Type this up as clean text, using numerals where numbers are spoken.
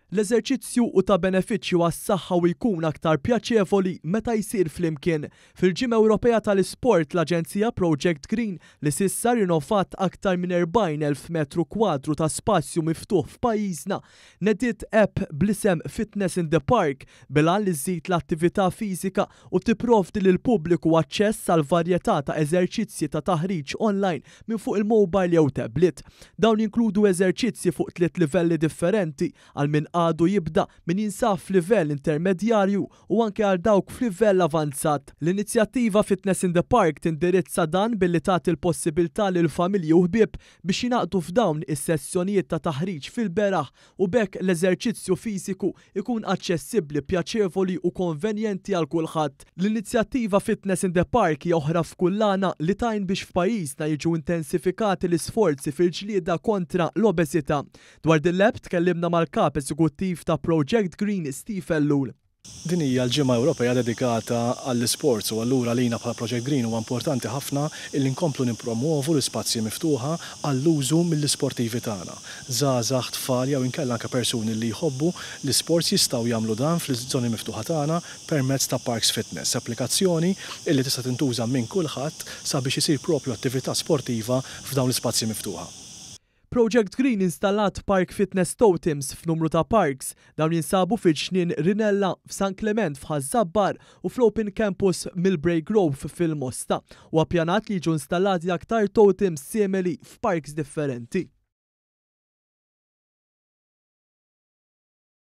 L-eżerċizzju u ta' benefiċċju għas-saħħa u jkun aktar pjaċevoli meta jsir flimkien. Fil-Ġimgħa Ewropea tal-Isport l-Aġenzija Project Green li s'issa rinnovat aktar minn 40,000 metru kwadru ta' spazju miftuħ f'pajjiżna nediet app blisem Fitness in the Park bilan li żżid l-attività fiżika u tipprovdi lil pubbliku aċċess għal varjetà ta' eżerċizzji ta' taħriġ online minn fuq il-mobile jew tablet. Dawn jinkludu eżerċizzji fuq 3 livelli differenti għal min għadu jibda min jinsab f'livell intermedjarju u anke għal dawk f'livell avanzat. L-inizjattiva Fitness in the Park tindirizza dan billi tagħti l-possibilità lil familji u ħbieb biex jingħaqdu f'dawn is-sessjonijiet ta' taħriġ fil-beraħ u bekk l-eżerċizzju fiżiku ikun aċċessibbli, pjaċevoli u konvenjenti għal kulħadd. L-inizjattiva Fitness in the Park hija oħra f'kullana li tajn biex f'pajjiżna jiġu intensifikati l-isforzi fil-ġlieda kontra l-obeżità. Dwar din-l-app tkellimna mal-kap eżekuttiv ta' Project Green Steve Ellul. Din hija l-Ġimgħa Ewropea dedikata għall-isports u allura lina bħala Project Green huwa importanti ħafna illi nkomplu nippromovu l-ispazji miftuħa għall-użu mill-isportivi tagħna. Żgħażagħ, tfal jew inkella anke persuni li jħobbu l-isports jistgħu jagħmlu dan fl-żoni miftuħa tagħna permezz ta' Parks Fitness, applikazzjoni illi tista' tintuża minn kulħadd sabiex isir propju attività sportiva f'dawn l-ispazji miftuħa. Project Green installat Park Fitness Totems f'numru ta' parks, dawn jinsabu fil-ġnien Rinella f'San Clement f'Ħażabbar u fl-Open Campus Millbrae Grove fil-Mosta u appjanat li jiġu installati aktar totems simili f'parks differenti.